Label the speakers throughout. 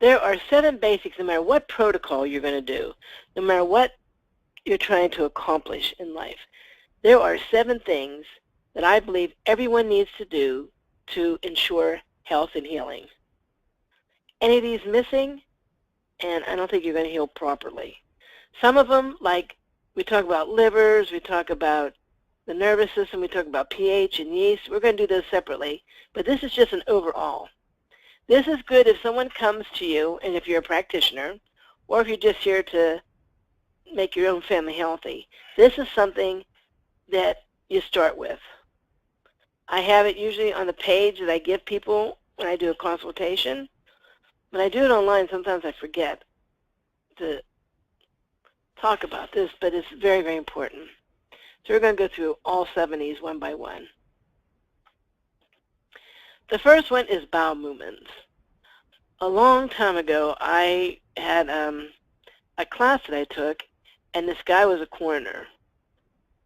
Speaker 1: There are 7 basics no matter what protocol you're going to do, no matter what you're trying to accomplish in life. There are 7 things that I believe everyone needs to do to ensure health and healing. Any of these missing, and I don't think you're going to heal properly. Some of them, like we talk about livers, we talk about the nervous system, we talk about pH and yeast. We're going to do those separately, but this is just an overall. This is good if someone comes to you, and if you're a practitioner, or if you're just here to make your own family healthy. This is something that you start with. I have it usually on the page that I give people when I do a consultation. When I do it online, sometimes I forget to talk about this, but it's very, very important. So we're going to go through all 7 of these one by one. The first one is bowel movements. A long time ago, I had a class that I took, and this guy was a coroner.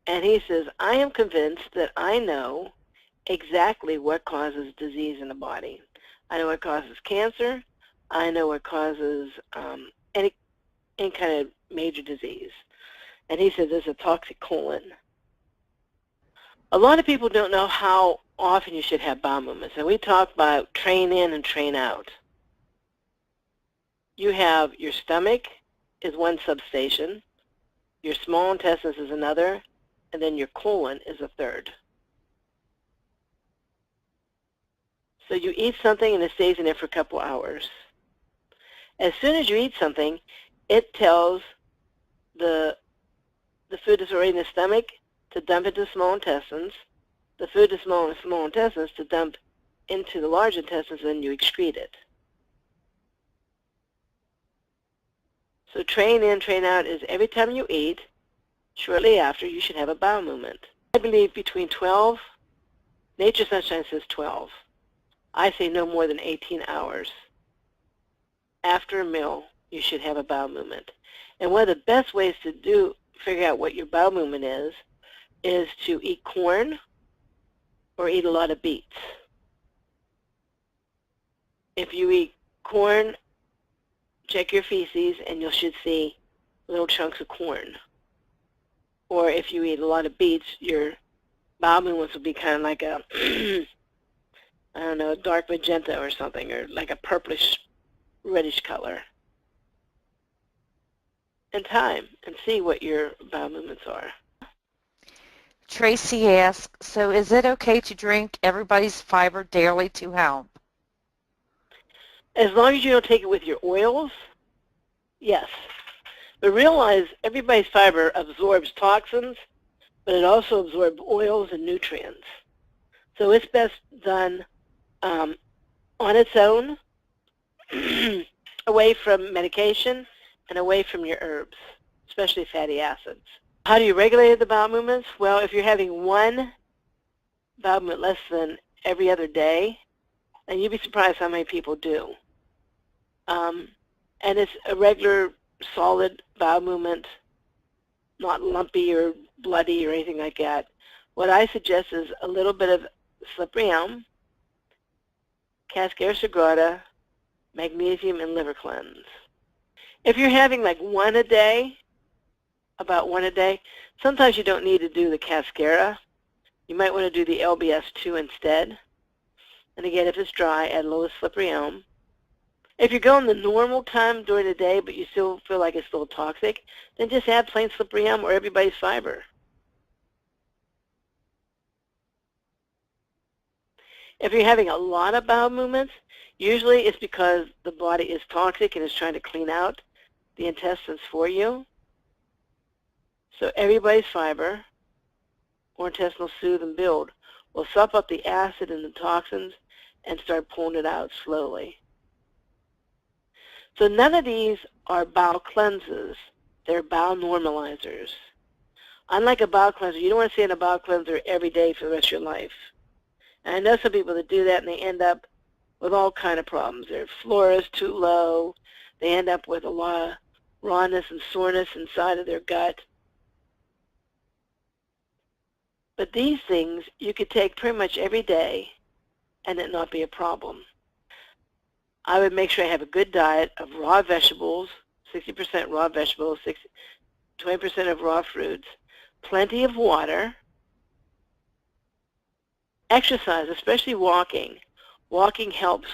Speaker 1: And he says, I am convinced that I know exactly what causes disease in the body. I know what causes cancer. I know what causes any kind of major disease. And he says there's a toxic colon. A lot of people don't know how often you should have bowel movements. And we talk about train in and train out. You have your stomach is one substation, your small intestines is another, and then your colon is a third. So you eat something and it stays in there for a couple hours. As soon as you eat something, it tells the food that's already in the stomach to dump into the small intestines, the food that's small in the small intestines to dump into the large intestines, and then you excrete it. So train in, train out is every time you eat, shortly after, you should have a bowel movement. I believe between 12, Nature Sunshine says 12. I say no more than 18 hours. After a meal, you should have a bowel movement. And one of the best ways to figure out what your bowel movement is to eat corn or eat a lot of beets. If you eat corn, check your feces and you should see little chunks of corn. Or if you eat a lot of beets, your bowel movements will be kind of like a, I don't know, a dark magenta or something, or like a purplish, reddish color. And time, and see what your bowel movements are.
Speaker 2: Tracy asks, so is it okay to drink everybody's fiber daily to help?
Speaker 1: As long as you don't take it with your oils, yes. But realize everybody's fiber absorbs toxins, but it also absorbs oils and nutrients. So it's best done on its own, away from medication and away from your herbs, especially fatty acids. How do you regulate the bowel movements? Well, if you're having one bowel movement less than every other day, and you'd be surprised how many people do. And it's a regular, solid bowel movement, not lumpy or bloody or anything like that. What I suggest is a little bit of slippery elm, cascara sagrada, magnesium, and liver cleanse. If you're having like one a day, about one a day, sometimes you don't need to do the cascara. You might want to do the LBS2 instead. And again, if it's dry, add a little slippery elm. If you're going the normal time during the day, but you still feel like it's still toxic, then just add plain slippery elm or everybody's fiber. If you're having a lot of bowel movements, usually it's because the body is toxic and is trying to clean out the intestines for you. So everybody's fiber, or intestinal soothe and build, will suck up the acid and the toxins and start pulling it out slowly. So none of these are bowel cleanses. They're bowel normalizers. Unlike a bowel cleanser, you don't want to stay in a bowel cleanser every day for the rest of your life. And I know some people that do that and they end up with all kind of problems. Their flora is too low. They end up with a lot of rawness and soreness inside of their gut. But these things you could take pretty much every day and it not be a problem. I would make sure I have a good diet of raw vegetables, 60% raw vegetables, 20% of raw fruits, plenty of water, exercise, especially walking. Walking helps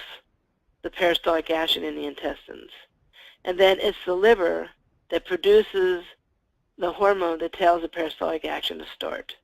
Speaker 1: the peristaltic action in the intestines. And then it's the liver that produces the hormone that tells the peristaltic action to start.